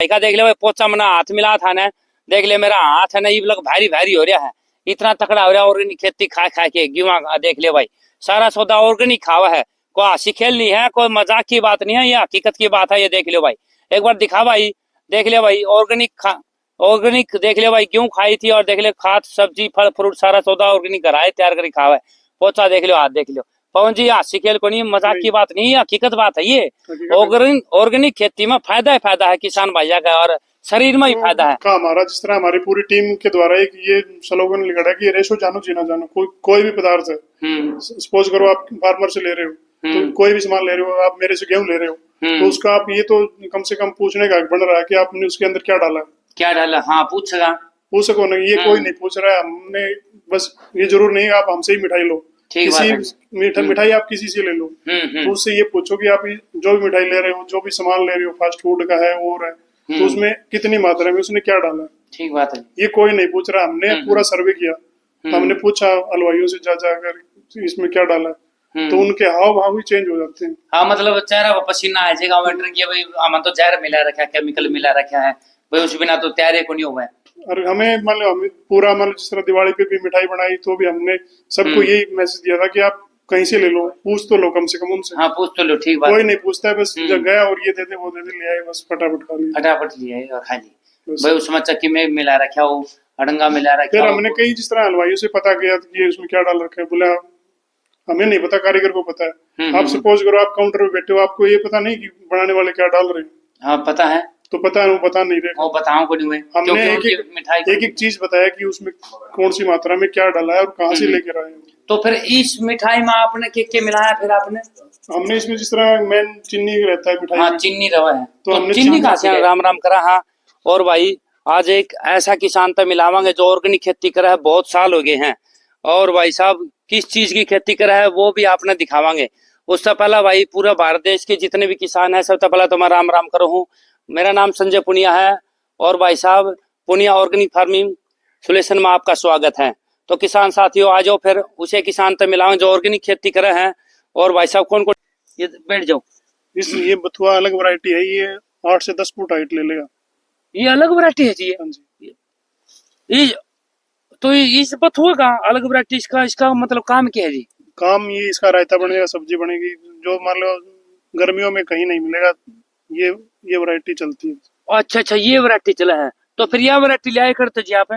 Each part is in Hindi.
का देख ले भाई, पोचा मना हाथ मिला था ना, देख ले मेरा हाथ है ना ये लग भारी भारी हो रहा है, इतना तकड़ा हो रहा है। ऑर्गेनिक खेती खा खा के गेहूं देख ले भाई, सारा सौदा ऑर्गेनिक खावा है, कोई हंसी खेल नहीं है, कोई मजाक की बात नहीं है, ये हकीकत की बात है। ये देख लो भाई, एक बार दिखा भाई, देख ले भाई ऑर्गेनिक देख ले भाई, क्यों खाई थी। और देख ले खाद सब्जी फल फ्रूट सारा सौदा ऑर्गेनिक कराए तैयार कर खावा है। पोचा देख लो, हाथ देख लो पवन जी, हंसी खेल को नहीं, मजाक की बात नहीं है, हकीकत बात है। ये ऑर्गेनिक खेती में फायदा है किसान भाइया का, और शरीर में ही फायदा है। हमारा जिस तरह हमारी पूरी टीम के द्वारा एक ये स्लोगन लिखा है कि रेशो जानो जीना जानो, कोई भी पदार्थ है, सपोज करो आप फार्मर से ले रहे हो, तो कोई भी सामान ले रहे हो, आप मेरे से गेहूं ले रहे हो, तो उसका आप ये तो कम से कम पूछने का हक बन रहा है कि आपने उसके अंदर क्या डाला। हाँ पूछ सको ना, ये कोई नहीं पूछ रहा है। हमने बस ये जरूर नहीं आप हमसे ही मिठाई लो, किसी मिठाई आप किसी से ले लो, तो उससे ये पूछो कि आप जो भी मिठाई ले रहे हो, जो भी सामान ले रहे हो, फास्ट फूड का है और है, तो उसमें कितनी मात्रा में उसने क्या डाला है। ठीक बात है, ये कोई नहीं पूछ रहा। हमने पूरा सर्वे किया, तो हमने पूछा हलवाइयों से जा जाकर इसमें क्या डाला है, तो उनके हाव भाव ही चेंज हो जाते हैं। हाँ मतलब चेहरा पर पसीना आ जाएगा, वेटर की भाई हम तो जहर मिला रखा है, केमिकल मिला रखा है भाई, उस बिना तो तैयार को नहीं हुआ है। और हमें पूरा जिस तरह दिवाली पे भी मिठाई बनाई, तो भी हमने सबको यही मैसेज दिया था कि आप कहीं से ले लो, पूछ तो लो कम से कम उनसे। हाँ पूछ तो लो, ठीक बात। कोई नहीं पूछता है, बस जब गया और ये दे दे वो दे दे, ले आए, बस फटाफट खा लिया, फटाफट लिया और खा ली भाई। उसमें चक्की में मिला रखा हो, अड़ंगा मिला रखा। फिर हमने कई जिस तरह हलवाइयों से पता किया कि उसमें क्या डाल रखा है, बोला हमें नहीं पता, कारीगर को पता है। आप सपोज करो आप काउंटर पे बैठे हो, आपको ये पता नहीं कि बनाने वाले क्या डाल रहे हैं। हाँ पता है, तो पता है वो बता नहीं रहे, वो बताओ को नहीं हुए। हमने एक चीज बताया कि उसमें कौन सी मात्रा में क्या डाला है और कहाँ से लेकर आए। तो फिर इस मिठाई में आपने क्या मिलाया फिर आपने? हमने इसमें जिस तरह मेन चीनी रहता है मिठाई, हाँ चीनी रवा है, तो हमने चीनी कहाँ से? राम राम करा। हाँ और भाई आज एक ऐसा किसान तो मिलावांगे जो ऑर्गेनिक खेती करा है, बहुत साल हो गए हैं, और भाई साहब किस चीज की खेती करा है वो भी आपने दिखावांगे। उससे पहला भाई पूरा भारत देश के जितने भी किसान है, सबसे पहला तो मैं राम राम करो हूँ। मेरा नाम संजय पुनिया है, और भाई साहब पुनिया ऑर्गेनिक फार्मिंग सोल्यूशन में आपका स्वागत है। तो किसान साथियों आ जाओ, फिर उसे किसान तो मिलाओ जो ऑर्गेनिक खेती करे हैं। और भाई साहब कौन कौन, ये बैठ जाओ। ये बथुआ अलग वैरायटी है, ये 8 से 10 फुट हाइट ले लेगा। ये अलग वैरायटी है जी? हाँ जी। तो इस बथुआ का अलग वैरायटी, इसका मतलब काम क्या है जी? काम ये इसका रायता बनेगा, सब्जी बनेगी, जो मान लो गर्मियों में कहीं नहीं मिलेगा, ये वैरायटी चलती है। अच्छा ये वैरायटी चला है, तो फिर यह वैरायटी लिया करते जी आप?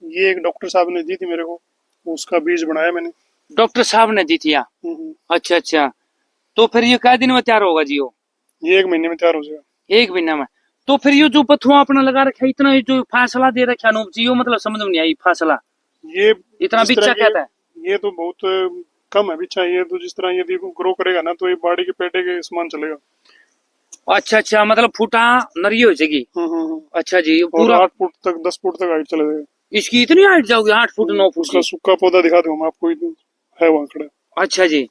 ये एक डॉक्टर साहब ने दी थी मेरे को, उसका बीज बनाया मैंने। डॉक्टर साहब ने दी थी? अच्छा, तो फिर ये कै दिन में तैयार होगा जी? ये 1 महीने में तैयार हो जाएगा। 1 महीने में? तो फिर ये जो बथुआ अपना लगा रखा है, इतना जो फासला दे रखा अनूप जी, यो मतलब समझ में नहीं आई फासला, ये इतना बिच्चा कहता है। ये तो बहुत कम है बिच्चा, ये तो जिस तरह यदि ग्रो करेगा ना, तो ये बाड़ी के पेटे के समान चलेगा। अच्छा मतलब फुटा नरी हो जाएगी। अच्छा जी, पूरा 8 फुट तक 10 फुट तक हाइट चले जाएगा। इसकी इतनी हाइट जाओगी? 8 फुट 9 फुट? उसका सूखा पौधा दिखा दूं मैं आपको, है वहाँ खड़ा। अच्छा जी,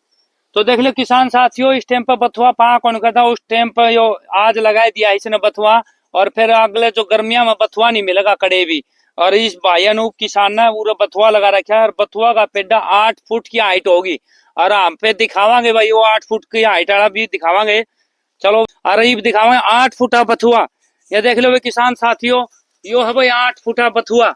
तो देख लो किसान साथियों, इस टाइम पर बथुआ पा कौन कहता, उस टाइम पर यो आज लगा दिया इसने बथुआ, और फिर अगले जो गर्मिया में बथुआ नहीं मिलेगा कड़े भी। और इस भाई अनूप किसान ने पूरा बथुआ लगा रखा है, और बथुआ का पेड़ा 8 फुट की हाइट होगी, और हम पे दिखावांगे भाई वो 8 फुट की हाइट वाला भी दिखावांगे। चलो अरे ये दिखावांगे 8 फुटा बथुआ। ये देख लो भाई किसान साथियों, यो है भाई 8 फुटा बथुआ।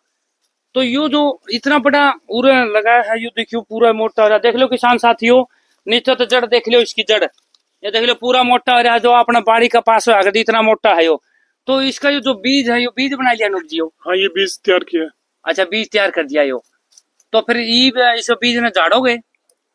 तो यो जो इतना बड़ा उरे लगा है, यो देखियो पूरा मोटा हो रहा है। देख लो किसान साथियों, नीचे तो जड़ देख लो इसकी जड़, ये देख लो पूरा मोटा हो रहा है, जो अपना बाड़ी का पास है इतना मोटा है यो। तो इसका जो बीज है, यो बीज बना लिया अनूप जी? हाँ ये बीज तैयार किया। अच्छा बीज तैयार कर दिया यो, तो फिर इस बीज ने झाड़ोगे?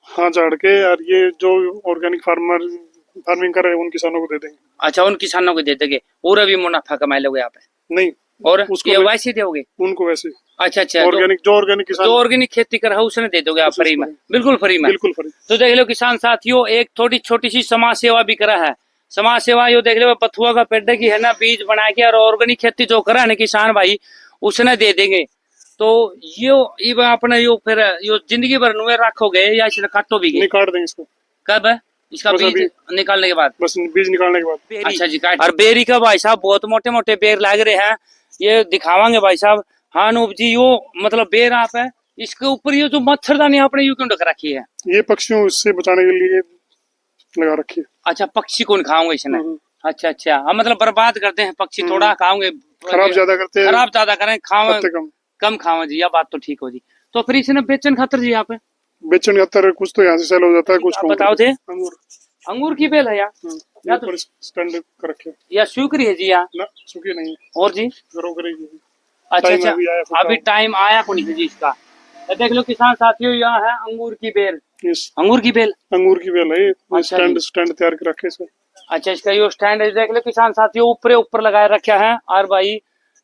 हाँ झाड़ के, और ये जो ऑर्गेनिक फार्मिंग कर रहे हैं उन किसानों को दे देंगे। अच्छा उन किसानों को दे देंगे, और भी मुनाफा कमा लोगे आप? नहीं, और उसको ये वैसे दोगे उनको वैसे। अच्छा ऑर्गेनिक जो ऑर्गेनिक खेती कर रहा है उसने दे दोगे आप फ्री में? बिल्कुल फ्री में। तो देख लो किसान साथियों, एक थोड़ी छोटी सी समाज सेवा भी करा है। समाज सेवा यो देख लो, बथुआ का पेड़ की है ना, बीज बना के और ऑर्गेनिक खेती जो करा है ना किसान भाई, उसने दे देंगे। तो यो अपने यो फिर यो जिंदगी भर नुए रखोगे या इसने काटो भी? नहीं, काट देंगे इसको। कब है इसका बीज निकालने के बाद? बस बीज निकालने के बाद। अच्छा जी, काट। और बेरी का भाई साहब बहुत मोटे मोटे बेर लग रहे हैं, ये दिखावांगे भाई साहब। हाँ अनूप जी, यो मतलब बेर आप है, इसके ऊपर ये जो मच्छरदानी आपने यू क्यों ढक रखी है? ये पक्षियों से बचाने के लिए लगा रखी है। अच्छा पक्षी कौन खाओगे इसने? अच्छा अच्छा, हम मतलब बर्बाद करते हैं पक्षी, थोड़ा खाओगे, खराब ज्यादा करते हैं, खराब ज्यादा करें, खाओ पत्ते कम। कम खाओ जी, यह बात तो ठीक हो जी। तो फिर इसने बेचन खातर जी यहाँ पे बेचन का अंतर कुछ तो यहाँ से सेल हो जाता है, कुछ आप कम बताओ थे, अंगूर। अंगूर की बेल है यार, ये या तो ऊपर स्टैंड कर रखे या सूखरी है जी यहाँ, ना, सूखी नहीं है, और जी ग्रो करेगी। अच्छा टाइम अच्छा, अभी आया, अभी टाइम आया को नहीं है जी इसका। ये देख लो किसान साथियों, यहाँ है अंगूर की बेल, यस, अंगूर की बेल। अंगूर की बेल है ये। अच्छा स्टैंड जी, स्टैंड तैयार कर रखे इसमें। अच्छा इसका यो स्टैंड है, देख लो किसान साथियों, ऊपर ऊपर लगाए रखा है। और भाई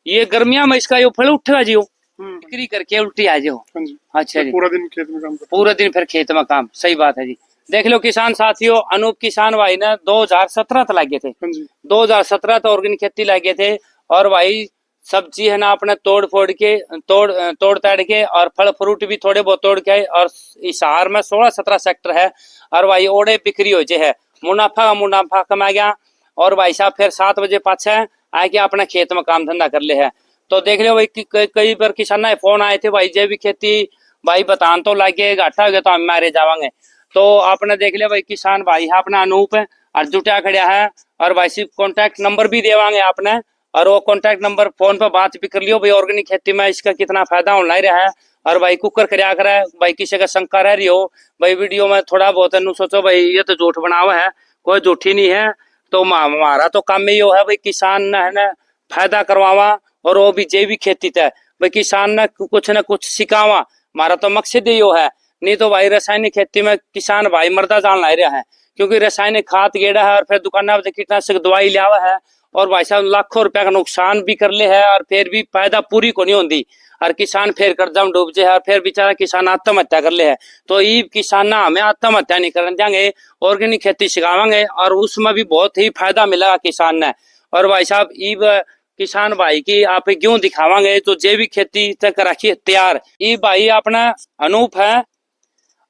ये गर्मिया में इसका यो फल उठेगा जी, बिक्री करके उल्टी आ जाओ। हाँ जी, अच्छा जी, पूरा दिन खेत में काम करते पूरा दिन फिर खेत में काम, सही बात है जी। देख लो किसान साथियों, अनूप किसान भाई ने 2017 तक लगे थे, हाँ जी। 2017 तो ऑर्गेनिक खेती लगे थे। और भाई सब्जी है ना अपने तोड़ फोड़ के, तोड़ ताड़ के, और फल फ्रूट भी थोड़े बहुत तोड़ के। और इस हार में 16-17 सेक्टर है, और भाई ओड़े बिक्री हो जे है, मुनाफा कमा गया। और भाई साहब फिर 7 बजे पाछे आके अपने खेत में काम धंधा कर ले है। तो देख लो भाई कई बार किसान फोन आए थे, भाई जैविक खेती भाई बतान तो लागे, घाटा हो गया तो हम मारे जावांगे। तो आपने देख लिया भाई किसान भाई है अपना अनूप है, और जुटा खड़ा है। और भाई सिर्फ कॉन्टैक्ट नंबर भी देवांगे आपने, और वो कॉन्टैक्ट नंबर फोन पर बात भी कर लियो भाई, ऑर्गेनिक खेती में इसका कितना फायदा होना रहा है। और भाई कुकर करया करे, भाई किसी का शंका रह रही हो भाई वीडियो में थोड़ा बहुत नु सोचो भाई ये तो झूठ बनावा है, कोई झूठी नहीं है। तो हमारा तो काम ही है भाई, किसान ने है ना फायदा करवावा, और वो भी जैविक खेती तय भाई, किसान ने कुछ न कुछ सिखावा, हमारा तो मकसद ही है। नहीं तो भाई रासायनिक खेती में किसान भाई मरदा जान ला रहा है, क्योंकि रासायनिक खाद गेड़ा है, और फिर दुकान से कीटनाशक दवाई लिया है, और भाई साहब लाखों रुपया का नुकसान भी कर ले है, और फिर भी फायदा पूरी को नहीं होती। और किसान फिर कर्जा में डूब जाए, और फिर बेचारा किसान आत्महत्या कर ले है। तो ये किसान ना हमें आत्महत्या नहीं करने देंगे, ऑर्गेनिक खेती सिखावांगे, और उसमें भी बहुत ही फायदा मिलेगा किसान ने। और भाई साहब ये किसान भाई की आप क्यों दिखावांगे, तो जैविक खेती तक रखिए तैयार। ये भाई अपना अनूप है,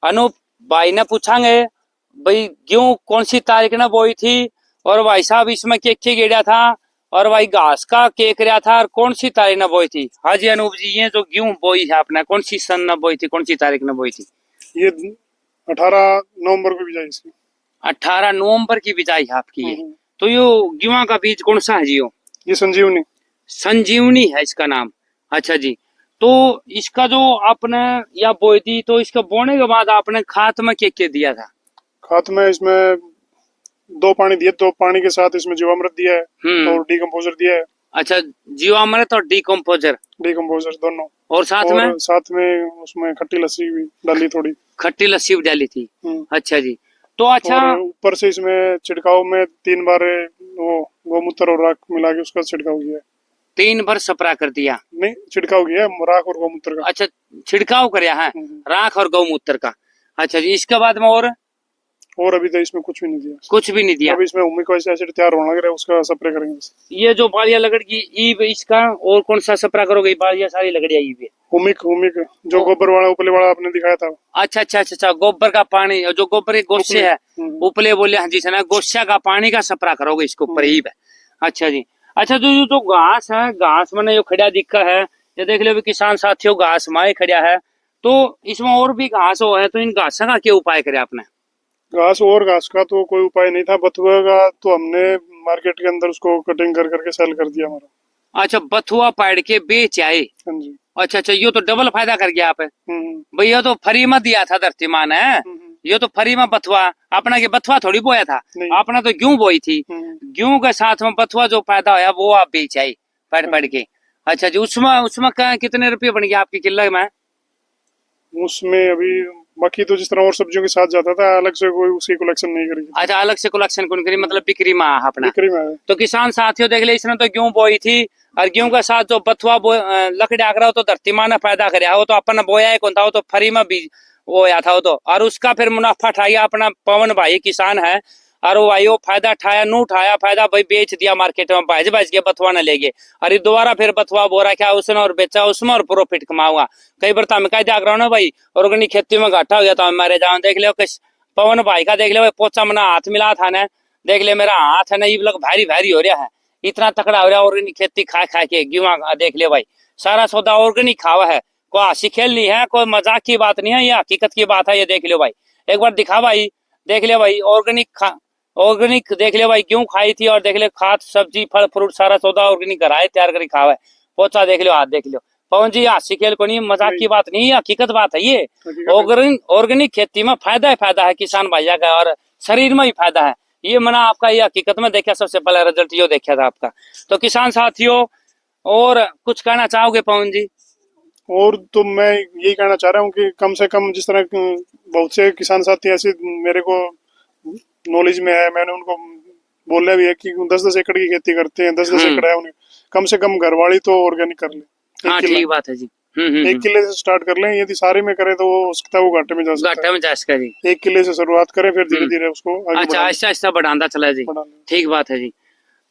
अनूप भाई ने पूछांगे भाई क्यों कौन सी तारीख ने बोई थी, और भाई साहब इसमें के गेड़ा था, और भाई घास का केक रहा था, और कौन सी तारीख ने बोई थी। हाँ जी अनूप जी, ये जो गेहूं बोई है आपने, कौन सी सन ने बोई थी, कौन सी तारीख ने बोई थी। ये 18 नवंबर को बिजाई इसकी। 18 नवंबर की बिजाई है आपकी ये। तो यो गेहूं का बीज कौन सा है जी? ये संजीवनी, संजीवनी है इसका नाम। अच्छा जी, तो इसका जो आपने या बोई थी, तो इसका बोने के बाद आपने खाद में क्या दिया था? खाद में इसमें 2 पानी दिए, 2 पानी के साथ इसमें जीवामृत दिया है और डीकम्पोजर दिया है। अच्छा, जीवामृत और डीकम्पोजर दोनों, और साथ में उसमें खट्टी लस्सी भी डाली, थोड़ी खट्टी लस्सी भी डाली थी। अच्छा जी, तो अच्छा, और ऊपर से इसमें छिड़काव में 3 बार वो गोमूत्र और राख मिला के उसका छिड़काव किया है। 3 बार स्प्रे कर दिया? नहीं, छिड़काव किया है राख और गौमूत्र का। अच्छा, छिड़काव कर है राख और गौमूत्र का। अच्छा जी, इसके बाद में और अभी तो इसमें कुछ भी नहीं दिया, कुछ भी नहीं दिया। अभी इसमें हुमिक एसिड तैयार होने लग रहा है, उसका स्प्रे करेंगे बस। ये जो बालिया लगड़गी ईब इसका और कौन सा स्प्रे करोगे? बालिया सारी लगड़िया ईब है। हुमिक जो गोबर वाला उपले वाला आपने दिखाया था। अच्छा अच्छा अच्छा, गोबर का पानी, जो गोबर के गोसे है, उपले बोले हाँ जी सना, गोस्या का पानी का स्प्रे करोगे इसके ऊपर ईब है। अच्छा जी, अच्छा जो घास है, घास मैंने जो खड़ा दिखा है, ये देख लो किसान साथियों, घास माए खड़ा है। तो इसमें और भी घास हो है, तो इन घास का क्या उपाय करे आपने? घास का तो कोई उपाय नहीं था, बथुआ का तो हमने मार्केट के अंदर उसको कटिंग कर करके सेल कर दिया हमारा। अच्छा, बथुआ पाड़ के बेच आए। हाँ जी। अच्छा अच्छा, ये तो डबल फायदा कर गया आप। भैया तो फ्री में दिया था धरती मान है, ये तो फ्री में बथुआ, अपना के बथुआ थोड़ी बोया था, आपने तो गेहूं बोई थी, गेहूं के साथ में बथुआ जो फायदा होया वो आप बेच आई पढ़ के। अच्छा जी, उसमें कितने रुपये बन गया आपकी किलो में? उसमें अभी बाकी तो जिस तरह और सब्जियों के साथ जाता था, अलग से कोई उसकी कलेक्शन नहीं करी। अच्छा, अलग से कलेक्शन कौन करी, मतलब बिक्री में अपना बिक्री में। तो किसान साथियों देख ले, इसने तो गेहूं बोई थी, और गेहूं के साथ जो बथुआ लकड़ी आगरा हो तो धरती माँ ने फायदा कराया, वो तो अपन बोया है कौन था, वो तो फ्री में भी बोया था वो तो, और उसका फिर मुनाफा उठाया अपना पवन भाई किसान है, और वो भाई वो फायदा उठाया, नू उठाया फायदा भाई, बेच दिया मार्केट में, भाज के बथुआ ने ले गए, अरे दोबारा फिर बथुआ बोरा क्या उसने और बेचा, उसमें और प्रॉफिट कमाऊंगा। कई बार तो कह जाग रहा हूँ ना भाई, ऑर्गेनिक खेती में घाटा हो गया तो मारे जाओ। देख लो पवन भाई का, देख लो पोचा मना हाथ मिला था ना, देख ले मेरा हाथ है ना, ये लोग भारी भारी हो रहा है, इतना तकड़ा हो रहा है ऑर्गेनिक खेती खा खा के गेहूं। देख ले भाई, सारा सौदा ऑर्गेनिक खावा है, कोई हंसी खेल नहीं है, कोई मजाक की बात नहीं है, ये हकीकत की बात है। ये देख लो भाई, एक बार दिखा भाई, देख ले भाई, ऑर्गेनिक देख ले भाई क्यों खाई थी, और देख ले खाद सब्जी फल फ्रूट सारा सौदा ऑर्गेनिक घर आए तैयार करी खावा है। पोचा देख लो, हाथ देख लो। पवन जी हाथ खेल को नहीं, मजाक की बात नहीं है, हकीकत बात है ये। ऑर्गेनिक खेती में फायदा ही फायदा है किसान भैया का, और शरीर में ही फायदा है। ये मना आपका ये हकीकत में देखा, सबसे पहला रिजल्ट यो देखा था आपका। तो किसान साथियों और कुछ कहना चाहोगे पवन जी? और तो मैं यही कहना चाह रहा हूँ कि कम से कम जिस तरह बहुत से किसान साथी ऐसे मेरे को नॉलेज में है, मैंने उनको बोला भी है कि 10-10 एकड़ की खेती करते हैं, 10-10 एकड़ है उन्हें, कम से कम घरवाली तो ऑर्गेनिक कर ले। हाँ ठीक बात है जी। 1 किले से स्टार्ट कर लें, यदि सारे में करे तो वो सकता है वो घाटे में जा सकता है। घाटे में जा सकता है जी। 1 किले से शुरुआत करें, फिर धीरे धीरे उसको आगे अच्छा बढ़ाएं। ऐसा ऐसा बढ़ाता चला जी, बढ़ा लें। ठीक बात है जी।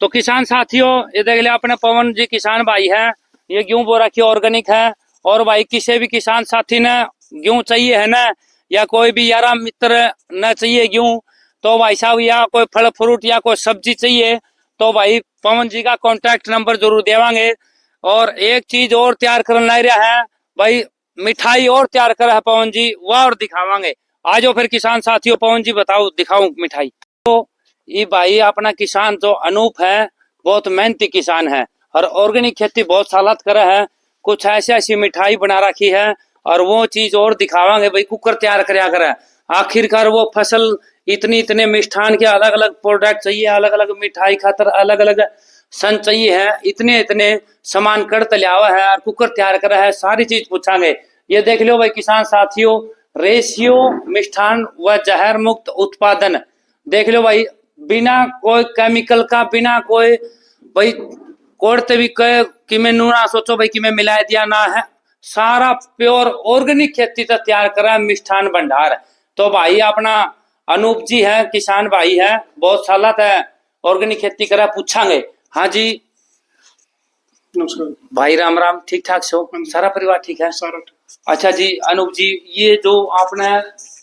तो किसान साथियों ये देख लिया अपने पवन जी किसान भाई है, ये गेहूं बो रखी ऑर्गेनिक है। और भाई किसी भी किसान साथी ने गेहूं चाहिए है ना, या कोई भी यारा मित्र न चाहिए गेहूं, तो भाई साहब या कोई फल फ्रूट या कोई सब्जी चाहिए तो भाई पवन जी का कॉन्टैक्ट नंबर जरूर देवांगे। और एक चीज और तैयार करने ला रहा है भाई, मिठाई और तैयार करा है पवन जी, वह और दिखावांगे। आ जाओ फिर किसान साथियों, पवन जी बताओ दिखाऊं मिठाई। तो ये भाई अपना किसान जो अनूप है बहुत मेहनती किसान है, और ऑर्गेनिक खेती बहुत सालात करे है। कुछ ऐसी ऐसी मिठाई बना रखी है, और वो चीज और दिखावांगे भाई कुकर तैयार करया करे। आखिरकार वो फसल इतनी इतने मिष्ठान के अलग अलग प्रोडक्ट चाहिए, अलग अलग मिठाई खातर अलग अलग सन चाहिए है, इतने इतने सामान कर तलियावा है और कुकर तैयार करा है, सारी चीज पूछांगे। ये देख लो भाई किसान साथियों, रेशियो मिष्ठान व जहर मुक्त उत्पादन देख लो भाई, बिना कोई केमिकल का, बिना कोई भाई कोड़ते भी कहे कि मैं नू ना सोचो भाई कि मैं मिला दिया ना है, सारा प्योर ऑर्गेनिक खेती से तैयार करा है मिष्ठान भंडार। तो भाई अपना अनूप जी है किसान भाई है, बहुत साल है ऑर्गेनिक खेती करा, पूछांगे। हाँ जी नमस्कार भाई, राम राम, ठीक ठाक सो? सारा परिवार ठीक है? सारा। अच्छा जी अनूप जी, ये जो आपने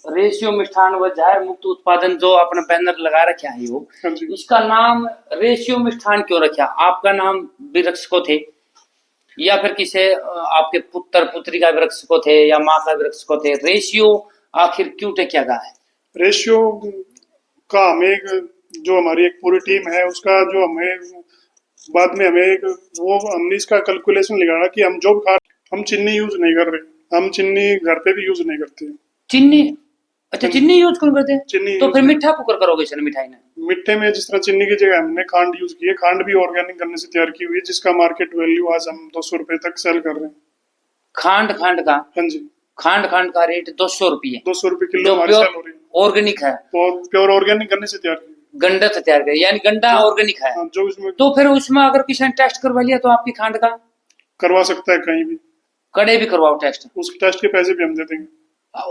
रेशियो मिष्ठान व जहर मुक्त उत्पादन जो आपने बैनर लगा रखा है वो, इसका नाम रेशियो मिष्ठान क्यों रखा? आपका नाम वृक्ष को थे, या फिर किसी आपके पुत्र पुत्री का वृक्ष को थे, या माँ का वृक्ष को थे? रेशियो आखिर क्यों टेक्या गया है? रेशियो का हमें एक जो हमारी एक पूरी टीम है उसका जो हमें बाद में हमें एक वो हमने इसका कैलकुलेशन लगाया कि हम जो खा हम चीनी यूज नहीं कर रहे, हम चीनी घर पे भी यूज नहीं करते। चीनी? अच्छा चीनी यूज कौन करते हैं? चीनी तो फिर मीठा कुकर करोगे सर मिठाई ने? मिठे में जिस तरह चीनी की जगह हमने खांड यूज की है, खांड भी ऑर्गेनिक करने से तैयार की हुई है, जिसका मार्केट वैल्यू आज हम 200 रुपए तक सेल कर रहे हैं। खांड का? हाँ जी, खांड का रेट 200 रुपये? 200 रुपए किलो हमारी सेल हो रही है। ऑर्गेनिक है और प्योर ऑर्गेनिक करने से तैयार की, गंडा से तैयार कर, यानी गंडा ऑर्गेनिक है। जो इसमें तो फिर उसमें अगर किसी ने टेस्ट करवा लिया तो आपकी खांड का करवा सकता है कहीं भी, कड़े भी करवाओ टेस्ट, उस टेस्ट के पैसे भी हम दे देंगे।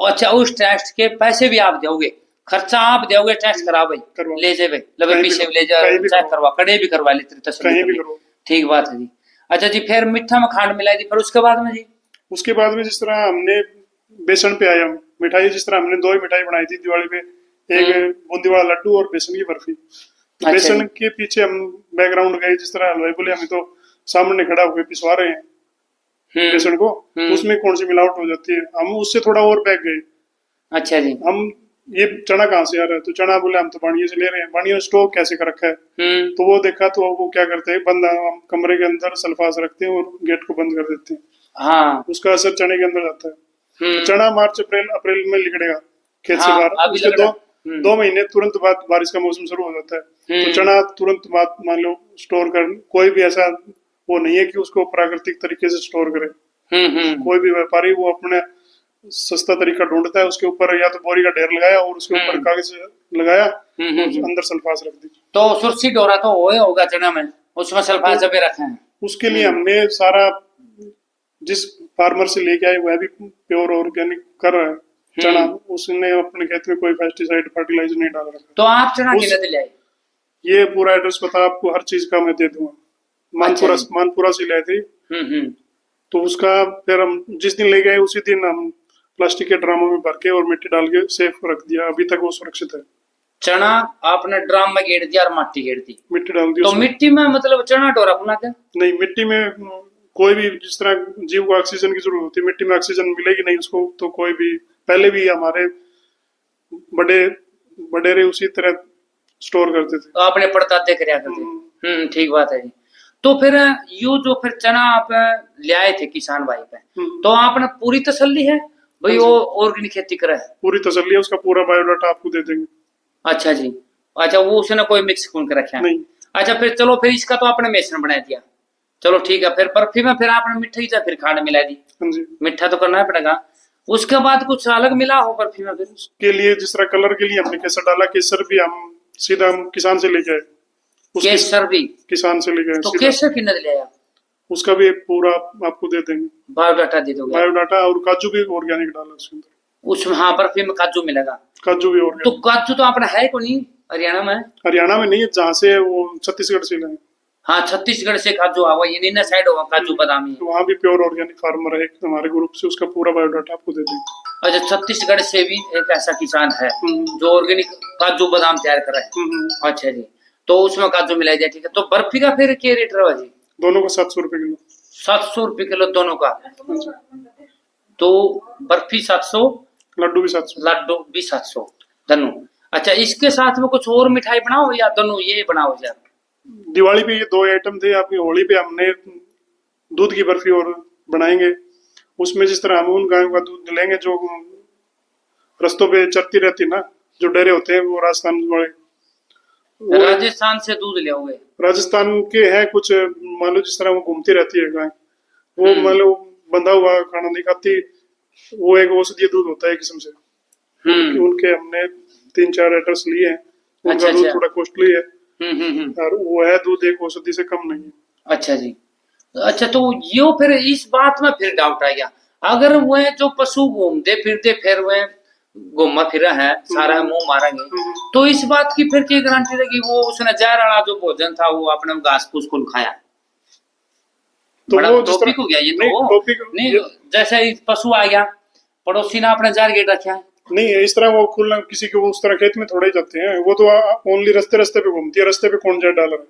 अच्छा उस टेस्ट के पैसे भी आप दोगे, खर्चा आप दोगे, टेस्ट करा भाई ले जाए लगे पीछे ले जा चेक करवा, कड़े भी करवा लेते कहीं भी करो। ठीक बात है जी। अच्छा जी फिर मीठा में खांड मिलाई थी, फिर उसके बाद में जी? उसके बाद में जिस तरह हमने बेसन पे आया मिठाई, जिस तरह हमने 2 ही मिठाई बनाई थी दिवाली पे, एक बूंदी वाला लड्डू और बेसन की बर्फी। तो बेसन के पीछे हम बैकग्राउंड गए, जिस तरह हलवाई बोले हमें तो सामने खड़ा होकर पिसवा रहे हैं बेसन को, उसमें कौन सी मिलावट हो जाती है, हम उससे थोड़ा और बैक गए। अच्छा जी, हम ये चना कहाँ से आ रहा है, तो चना बोले हम तो बाड़िये से ले रहे हैं, बाड़िये स्टॉक कैसे कर रखा है। तो वो देखा तो वो क्या करते हैं, बंद हम कमरे के अंदर सल्फास रखते हैं और गेट को बंद कर देते हैं। हाँ, उसका असर चने के अंदर जाता है। तो चना मार्च अप्रैल में निकलेगा खेत से बाहर, उसके 2 महीने तुरंत बाद बारिश का मौसम शुरू हो जाता है। तो चना तुरंत बाद मान लो स्टोर कर, कोई भी ऐसा वो नहीं है कि उसको प्राकृतिक तरीके से स्टोर करे। कोई भी व्यापारी वो अपने सस्ता तरीका ढूंढता है, उसके ऊपर या तो बोरी का ढेर लगाया और उसके ऊपर कागज लगाया, अंदर सल्फास रख दी। तो सुरसी डोरा तो होगा चना में, उसमें सल्फास जब रखे हैं। उसके लिए हमने सारा जिस फार्मर से लेके आए वह भी प्योर ऑर्गेनिक कर रहा है चना, उसने अपने खेत में कोई पेस्टिसाइड फर्टिलाइजर नहीं डाल रखा। तो आप चना कितने ले आए? ये पूरा एड्रेस पता आपको हर चीज का मैं दे दूंगा। मानपुरा से लाए थे। तो उसका फिर हम जिस दिन ले गए उसी दिन हम प्लास्टिक के ड्रामों में भर के और मिट्टी डाल के सेफ रख दिया, अभी तक वो सुरक्षित है। चना आपने ड्राम में गेड़ दिया और मिट्टी गेड़ दी, मिट्टी डाल दी। तो मिट्टी में मतलब चना डोरा बना के नहीं, मिट्टी में कोई भी जिस तरह जीव को ऑक्सीजन की जरूरत होती है, मिट्टी में ऑक्सीजन मिलेगी नहीं उसको, तो कोई भी पहले भी हमारे बड़े बडेरे उसी तरह स्टोर करते थे। अपने पड़ताते करया करते। ठीक बात है जी। तो फिर यो जो फिर चना आप ले आए थे किसान भाई पे, तो आपने पूरी तसल्ली है भाई वो ऑर्गेनिक खेती करे है? पूरी तसल्ली है, उसका पूरा बायोडाटा आपको दे देंगे। अच्छा जी। अच्छा, वो उसने कोई मिक्स कौन कर रखा है? नहीं। अच्छा, फिर चलो, फिर इसका तो आपने मिश्रण बना दिया, चलो ठीक है। फिर बर्फी में फिर आपने मिठाई या फिर खांड मिला दी? हाँ जी। मिठा तो करना ही पड़ेगा। उसके बाद कुछ अलग मिला हो बर्फी में? फिर के लिए जिस तरह कलर के लिए हमने केसर डाला, केसर भी हम सीधा हम किसान से लेके आए। केसर भी किसान से लेके आए तो सीधा। केसर किन्ने ले आया? उसका भी पूरा आपको दे देंगे, बायोडाटा दे दोगे? बायोडाटा, और काजू भी ऑर्गेनिक डाला उसके अंदर। उसमें हाँ, बर्फी में काजू मिलेगा? काजू भी तो ऑर्गेनिक। काजू तो आपने है को नहीं हरियाणा में? हरियाणा में नहीं है, जहाँ से वो छत्तीसगढ़ से लाए। हाँ, छत्तीसगढ़ से काजू आवा, ये नीना साइड होगा काजू बादामी। तो वहाँ भी प्योर ऑर्गेनिक फार्मर है एक हमारे ग्रुप से, उसका पूरा बायोडाटा आपको दे देंगे। अच्छा, छत्तीसगढ़ से भी एक ऐसा किसान है जो ऑर्गेनिक काजू बादाम तैयार कर रहा है? अच्छा जी, तो उसमें काजू मिला जाए, ठीक है। तो बर्फी का फिर क्या रेट रहा जी? दोनों का 700 रुपए किलो। 700 रुपए किलो दोनों का? तो बर्फी 700, लड्डू भी 700। लड्डू भी 700 दोनों। अच्छा, इसके साथ में कुछ और मिठाई बनाओ या दोनों ये बनाओ यार? दिवाली पे ये 2 आइटम थे। आपकी होली पे हमने दूध की बर्फी और बनाएंगे। उसमें जिस तरह हम उन गायों का दूध लेंगे जो रस्तों पे चरती रहती ना, जो डेरे होते हैं वो राजस्थान वाले, राजस्थान से दूध ले आओगे? राजस्थान के हैं कुछ, मान लो जिस तरह वो घूमती रहती है गाय, वो मान लो बंधा हुआ खाना नहीं खाती, वो एक औषधीय दूध होता है किस्म से। उनके हमने 3-4 एड्रेस लिए हैं। उनका दूध थोड़ा कॉस्टली है, और वो है दूध एक औषधि से कम नहीं है। अच्छा जी। अच्छा, तो यो फिर इस बात में फिर डाउट आ गया, अगर वह जो पशु घूमते फिरते फिर वह घूमा फिरा है सारा मुंह मारेंगे, तो इस बात की फिर क्या गारंटी रहेगी वो उसने जहर वाला जो भोजन था वो अपने घास फूस को खाया? तो बड़ा वो टॉपिक हो गया ये तो। नहीं, जैसे पशु आ गया, पड़ोसी ने अपने जहर गेट रखा है, नहीं इस तरह वो खुलना किसी के वो उस तरह खेत में थोड़े ही जाते हैं, वो तो ओनली रास्ते रास्ते पे घूमती है। रास्ते पे कौन जहर डाल रहा है?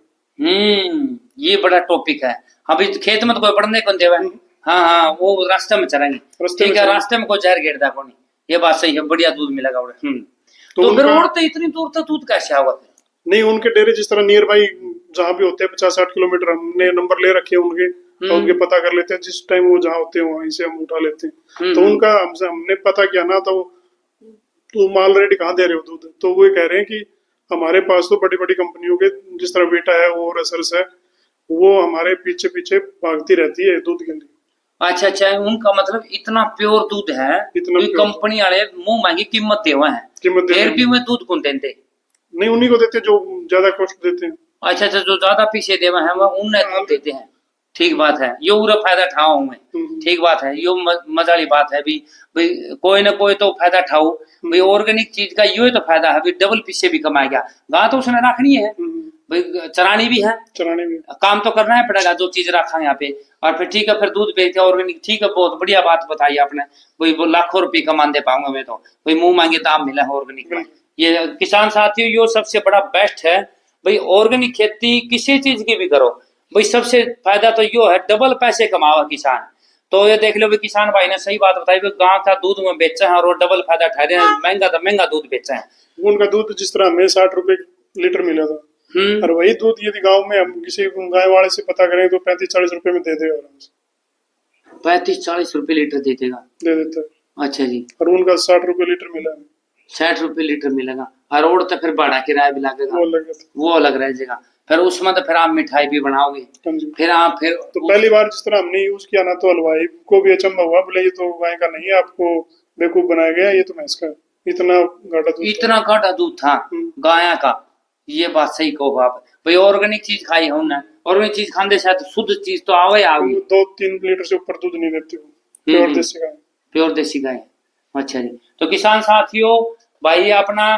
ये बड़ा टॉपिक है। अभी खेत में तो कोई पढ़ने कौन देवा है? हाँ हाँ, वो रास्ते में चलेंगे, ठीक है, रास्ते में कोई जहर गेट दा कौन? ये बात सही है, बढ़िया दूध मिलेगा। तो फिर और तो इतनी दूर तक दूध कैसे आवा फिर? नहीं, उनके डेरे जिस तरह नियर बाई जहाँ भी होते हैं 50-60 किलोमीटर हमने नंबर ले रखे हैं उनके, तो उनके पता कर लेते हैं। जिस टाइम वो जहाँ होते हैं वहीं से हम उठा लेते हैं। तो उनका हमने पता किया ना, तो माल रेडी कहाँ दे रहे हो दूध, तो वो कह रहे हैं कि हमारे पास तो बड़ी बड़ी कंपनियों के जिस तरह बेटा है वो रसर्स है, वो हमारे पीछे पीछे भागती रहती है दूध के लिए। अच्छा अच्छा, उनका मतलब इतना प्योर दूध है, इतना कंपनी वाले मुंह मांगी कीमत दे हुए हैं, फिर भी मैं दूध कौन देते? नहीं, उन्हीं को देते जो ज्यादा कॉस्ट देते हैं। अच्छा अच्छा, जो ज्यादा पीछे देवा है वो उन्हें दूध देते हैं, ठीक बात है। यो पूरा फायदा उठाओ मैं, ठीक बात है, यो मजा वाली बात है भी, भाई कोई ना कोई तो फायदा उठाओ भाई। ऑर्गेनिक चीज का यो तो फायदा है, डबल पीछे भी कमाएगा। गाय तो उसने रखनी है भाई, चरानी भी है, काम तो करना है पड़ेगा जो चीज रखा है यहाँ पे। और फिर ठीक है, फिर दूध बेचते ऑर्गेनिक, ठीक है, बहुत बढ़िया बात बताई आपने भाई। वो लाखों रुपए कमा दे पाऊंगा मैं तो भाई, मुंह मांगे दाम मिला है ऑर्गेनिक में। ये किसान साथियों, यो सबसे बड़ा बेस्ट है भाई। ऑर्गेनिक खेती किसी चीज की भी करो भाई, सबसे फायदा तो यो है, डबल पैसे कमावा किसान। तो ये देख लो भाई, किसान भाई ने सही बात बताई, गांव का दूध में बेचा है और वो डबल फायदा उठा रहे हैं, महंगा तो महंगा दूध बेचा है। उनका दूध जिस तरह हमें 60 रुपए लीटर मिला था, और वही दूध यदि गांव में हम किसी गाय वाले से पता करें तो 35-40 रुपए में दे देगा आराम से। 35-40 रुपए लीटर दे देता है। अच्छा जी। और उनका 60 रुपए लीटर मिला, 60 रुपए लीटर मिलेगा। और रोड तो फिर भाड़ा किराया भी लगेगा, वो अलग रह जाएगा। फिर उसमें तो फिर आप मिठाई भी बनाओगे, फिर आप फिर तो पहली बार जिस तरह हमने यूज किया ना, तो हलवाई को भी अचंभा हुआ, बोले ये तो गाय का नहीं है, आपको बेवकूफ बनाया गया, ये तो भैंस का। इतना गाढ़ा दूध था गाय का। ये बात सही कहो आप भाई, ऑर्गेनिक चीज खाई है उन्हें, ऑर्गेनिक चीज खाने शायद शुद्ध चीज तो आवे आवे। 2-3 लीटर से ऊपर दूध नहीं देती वो, प्योर देसी गाय। प्योर देसी गाय। अच्छा जी। तो किसान साथियों भाई, अपना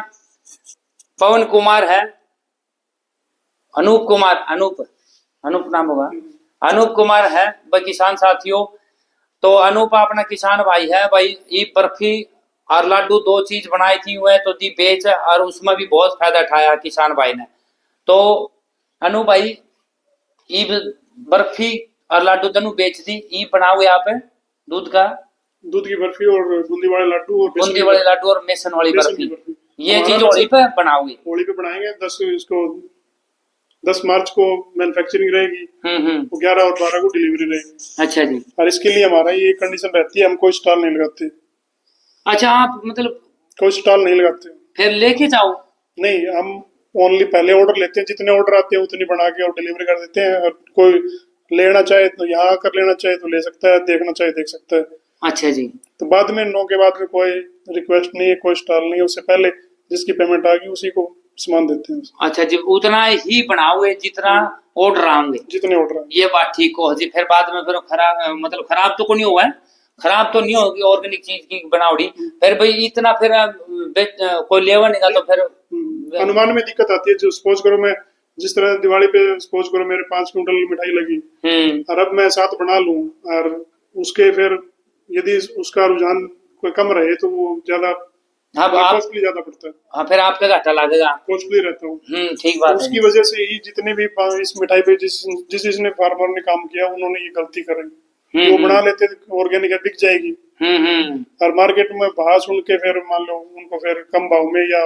पवन कुमार है, अनूप कुमार, अनूप नाम होगा, अनूप कुमार है भाई किसान साथियों। तो अनूप अपना किसान भाई है भाई। ये बर्फी और लड्डू 2 चीज बनाई थी हुए तो दी बेच, और उसमें भी बहुत फायदा उठाया किसान भाई ने। तो अनूप भाई, ये बर्फी और लड्डू दोनों बेच दी, ये बनाओगे आप दूध की बर्फी और बूंदी वाले लड्डू और बेसन वाली बर्फी। ये हमारा चीज होली पे बनाओगे? होली पे बनाएंगे। 10 मार्च को मैन्युफैक्चरिंग रहेगी, हम्म। 11 और 12 को डिलीवरी रहेगी। अच्छा जी। और इसके लिए हमारा ये कंडीशन रहती है, हम कोई स्टॉल नहीं लगाते। अच्छा, आप मतलब कोई स्टॉल नहीं लगाते। फिर लेके जाओ? नहीं, हम ओनली पहले ऑर्डर लेते हैं, जितने ऑर्डर आते हैं उतनी बना के और डिलीवरी कर देते हैं। और कोई लेना चाहे तो यहाँ आकर लेना चाहे तो ले सकता है, देखना चाहे देख सकता है। अच्छा जी। तो बाद में 9 के बाद में कोई रिक्वेस्ट नहीं है, कोई स्टॉल नहीं है, उससे पहले जिसकी पेमेंट आ गई उसी को सामान देते हैं। अच्छा जी, उतना ही बनाओगे जितना ऑर्डर आएंगे? जितने ऑर्डर आए। ये बात ठीक हो जी। फिर बाद में फिर खराब, मतलब खराब तो नहीं हुआ है? खराब तो नहीं होगी ऑर्गेनिक चीज की बनावटी? फिर भाई इतना फिर कोई लेवा नहीं तो फिर अनुमान में दिक्कत आती है। जो सपोज करो मैं जिस तरह दिवाली पे सपोज करो मेरे 5 क्विंटल मिठाई लगी, और अब मैं 7 बना लूं, और उसके फिर यदि उसका रुझान कोई कम रहे तो वो ज्यादा हाँ आप, कॉस्टली ज्यादा पड़ता है। हाँ फिर आपका घाटा लगेगा, कॉस्टली रहता हूँ। ठीक बात तो उसकी वजह से ही जितने भी इस मिठाई पे जिसने फार्मर ने काम किया उन्होंने ये गलती करी। वो बना लेते ऑर्गेनिक है, बिक जाएगी, और मार्केट में भाव सुन के फिर मान लो उनको फिर कम भाव में या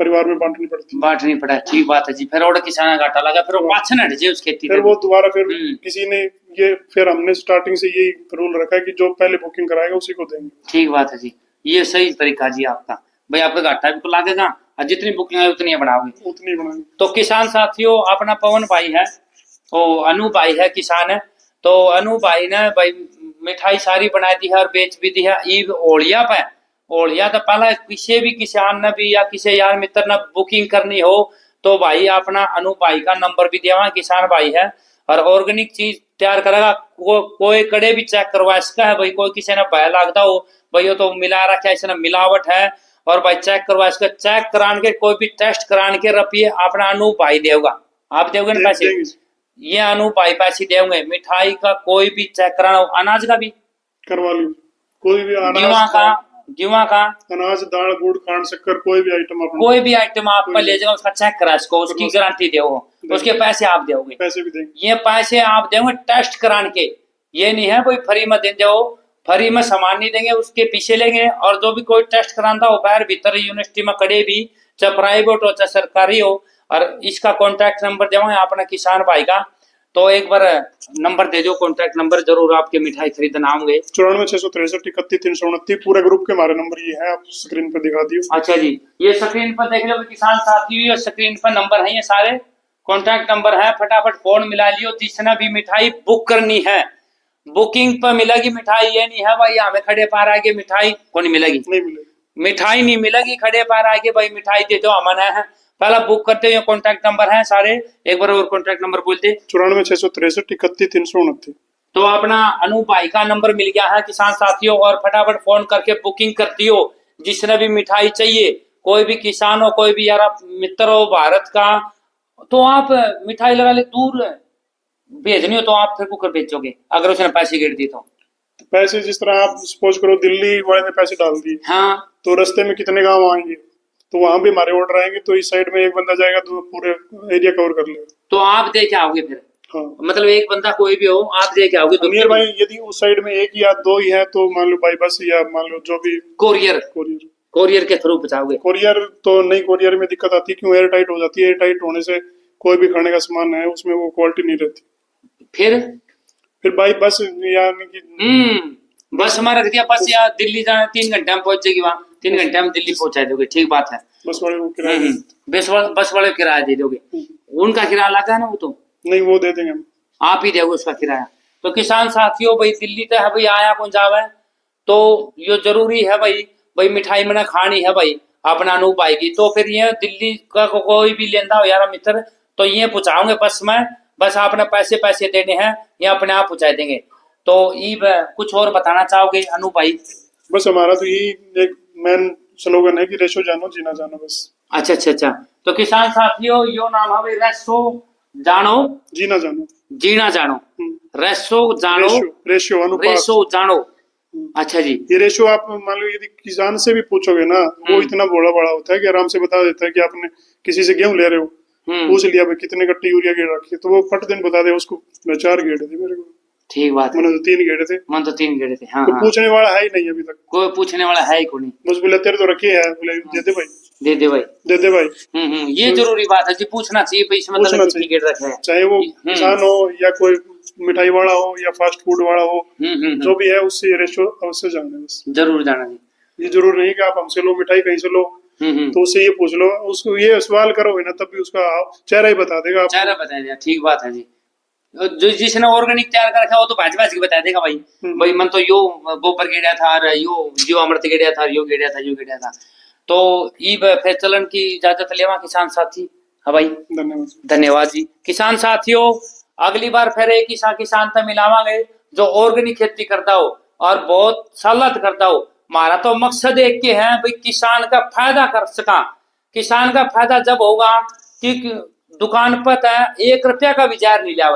परिवार में बांटनी पड़ा। ठीक बात है जी। फिर और किसान घाटा लगा, फिर वो पाछन हट जाए उस खेती, फिर वो दोबारा फिर किसी ने ये, फिर हमने स्टार्टिंग से यही रूल रखा है कि जो पहले बुकिंग कराएगा उसी को देंगे। ठीक बात है जी, ये सही तरीका जी आपका। भाई आपका घाटा भी तो लगेगा, और जितनी बुकिंग है उतनी बनाओगे। उतनी बनाएंगे। तो किसान साथियों, अपना पवन भाई है, वो अनु भाई है, किसान है। तो अनु भाई ने भाई मिठाई सारी बना दी है और बेच भी दी है। ईब ओलिया पे, ओलिया तो पहला किसी भी किसान ने भी या किसी यार मित्र ने बुकिंग करनी हो तो भाई अपना अनु भाई का नंबर भी दिया हुआ, किसान भाई है और ऑर्गेनिक चीज तैयार करेगा। कोई कड़े भी चेक करवा इसका है भाई, कोई किसी ने भय लगता हो भाई ये तो मिला रखा है, इसने मिलावट है, और भाई चेक करवा इसका, चेक करान के कोई भी टेस्ट करान के रुपये अपना अनु भाई देगा। आप देोगे ना पैसे? ये अनु भाई पैसे देंगे। मिठाई का कोई भी चेक कराना हो, अनाज का भी करवा लो, कोई भी गेहूं का अनाज, दाल, गुड़, खांड, शक्कर, कोई भी आइटम आप ले जाओ, उसका चेक करा इसको, उसकी गारंटी दो, उसके पैसे आप दोगे। पैसे भी देंगे। ये पैसे आप दोगे टेस्ट कराने के, ये नहीं है कोई फ्री में दे दो, फ्री में सामान नहीं देंगे, उसके पीछे लेंगे। और जो भी कोई टेस्ट कराता हो बाहर भीतर यूनिवर्सिटी में कड़े भी, चाहे प्राइवेट हो चाहे सरकारी हो, और इसका कॉन्टैक्ट नंबर देंगे अपना किसान भाई का। तो एक बार नंबर दे दो, कॉन्टैक्ट नंबर, जरूर आपके मिठाई खरीदना आऊंगे। 94 663 31 31 पूरे ग्रुप के हमारे नंबर ये है, आप स्क्रीन पर दिखा दियो। अच्छा जी, ये स्क्रीन पर देख लो किसान साथी, और स्क्रीन पर नंबर है, ये सारे कॉन्टैक्ट नंबर है। फटाफट फोन मिला लियो, जिसने भी मिठाई बुक करनी है बुकिंग पर मिलेगी मिठाई। ये नहीं है भाई हमें खड़े पार आगे मिठाई को नहीं मिलेगी, मिठाई नहीं मिलेगी खड़े पार आगे भाई, मिठाई दे दो अमन है। पहला बुक करते हुए कॉन्टैक्ट नंबर है सारे, एक बार और कॉन्टैक्ट नंबर बोलते। 94 663 31 329। तो अपना अनु भाई का नंबर मिल गया है किसान साथियों, और फटाफट फोन करके बुकिंग करती हो। जिसने भी मिठाई चाहिए, कोई भी किसान हो, कोई भी यार मित्र हो भारत का, तो आप मिठाई लगा ले, दूर भेजनी हो तो आप फिर कुकर भेजोगे अगर उसने पैसे गिर दी तो। पैसे जिस तरह आप सपोज करो दिल्ली वाले ने पैसे डाल दिए, हाँ, तो रास्ते में कितने गांव आएंगे, तो वहां भी हमारे ऑर्डर आएंगे, तो इस साइड में एक बंदा जाएगा तो पूरे एरिया कवर कर लेगा। तो आप दे के आओगे फिर? हाँ, मतलब एक बंदा कोई भी हो आप दे के आओगे? तो नियर भाई यदि उस साइड में एक या दो ही है तो मान लो बाई बस, या मान लो जो भी कोरियर के थ्रू पहुंचाओगे? कोरियर तो नहीं, कोरियर में दिक्कत आती है, क्यों, एयर टाइट हो जाती है। एयर टाइट होने से कोई भी खाने का सामान है उसमें वो क्वालिटी नहीं रहती। फिर बाई बस, यानी कि बस हमारा रख दिया, बस या दिल्ली जाना 3 घंटे में पहुंच जाएगी, वहाँ 3 घंटे में दिल्ली पहुंचा दोगे। ठीक बात है, बस वाले को किराया बस वाले किराया दे दोगे। उनका किराया लगा है ना, वो तो नहीं, वो दे देंगे हम, आप ही दोगे उसका किराया। तो किसान साथियों भाई दिल्ली तक है भाई आया कौन जावे, तो ये जरूरी है भाई मिठाई मैंने खानी है भाई अपना अनु भाई की। तो फिर ये दिल्ली का कोई भी लेंदा हो यार मित्र, तो ये पहुंचाओगे बस में, बस आपने पैसे देने हैं, ये अपने आप पहुंचा देंगे। तो ये कुछ और बताना चाहोगे अनु भाई? बस हमारा तो यही एक मेन स्लोगन है कि रेशो जानो जीना जानो बस। अच्छा। तो किसान साथियों यो नाम है भाई, रेशो जानो जीना जानो, जीना जानो, रेशो जानो, रेशो जानो। अच्छा जी, ये रेशो आप मान लो यदि किसान से भी पूछोगे ना, वो इतना बड़ा होता है कि आराम से बता देता है कि आपने किसी से गेहूं ले रहे हो, पूछ लिया भाई कितने कट्टी यूरिया गेड़ रखी है, तो वो फट दिन बता दे उसको। मैं 4 गेड़े थे मेरे को। ठीक बात, मैंने तो 3 गेड़े थे। मन तो 3 गेड़े थे। हाँ, पूछने वाला है ही नहीं अभी तक, कोई पूछने वाला है ही कोई नहीं। बस बोले तेरे तो रखे है, बोले दे दे भाई। दे दे भाई। भाई। ये जरूरी बात है जी, पूछना चाहिए भाई, इसमें पूछना मतलब चाहिए। टिकट रखे हैं। चाहे वो किसान हो या कोई मिठाई वाला हो या फास्ट फूड वाला हो, जो भी है उससे रेशो अवश्य जानना है बस। जरूर जाना जी। ये जरूर नहीं कि आप हमसे लो मिठाई कहीं से लो, तो उससे ये पूछ लो, उसको ये सवाल करोगे ना तब भी उसका चेहरा ही बता देगा आपको। चेहरा बता दिया, ठीक बात है जी। जो जिसने ऑर्गेनिक तैयार कर रखा है वो तो भाज भाज के बता देगा भाई, भाई मन तो यो गोबर गेड़ा था, यो जीव अमृत गेड़ा था, यो गेड़ा था, यो गेड़ा था। तो ई फिर चलन की इजाजत लेवा किसान साथी। हाँ भाई, धन्यवाद। धन्यवाद जी। किसान साथियों, अगली बार फिर एक किसान से मिलावांगे जो ऑर्गेनिक खेती करता हो और बहुत सलाहत करता हो। हमारा तो मकसद एक के है भाई, किसान का फायदा कर सका। किसान का फायदा जब होगा कि दुकान पर 1 रुपया का भी जहर नहीं लिया,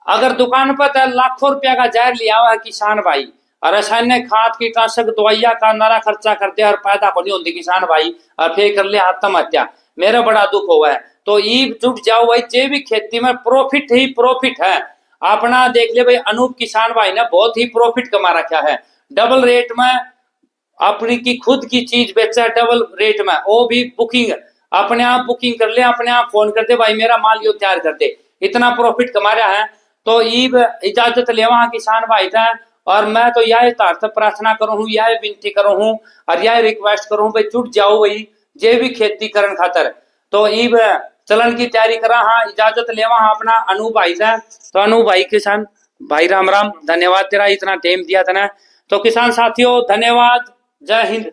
अगर दुकान पर लाखों रुपया का जहर लिया हुआ है किसान भाई, और रासायनिक खाद कीटनाशक दवाइया का नारा खर्चा करते और पैदा को नहीं होती किसान भाई, और फिर कर ले आत्महत्या, मेरा बड़ा दुख हुआ है। तो ईब जुट जाओ भाई, जैविक खेती में प्रॉफिट ही प्रॉफिट है। अपना देख ले भाई, अनूप किसान भाई ने बहुत ही प्रॉफिट कमा रखा है, डबल रेट में अपनी की खुद की चीज बेचा है, डबल रेट में, वो भी बुकिंग, अपने आप बुकिंग कर ले, अपने आप फोन कर दे भाई मेरा माल यो तैयार कर दे, इतना प्रॉफिट कमा रहा है। तो ईब इजाजत लेवा किसान भाई था, और मैं तो यह प्रार्थना करूँ हूँ, यह विनती करूँ हूँ और यह रिक्वेस्ट करूँ भाई, जुट जाओ भाई जैविक खेती करन खातर। तो ईब चलन की तैयारी करा, हाँ इजाजत लेवा अपना अनु भाई था। तो अनु भाई किसान भाई राम राम, धन्यवाद तेरा इतना टाइम दिया था ना। तो किसान साथियों धन्यवाद, जय हिंद।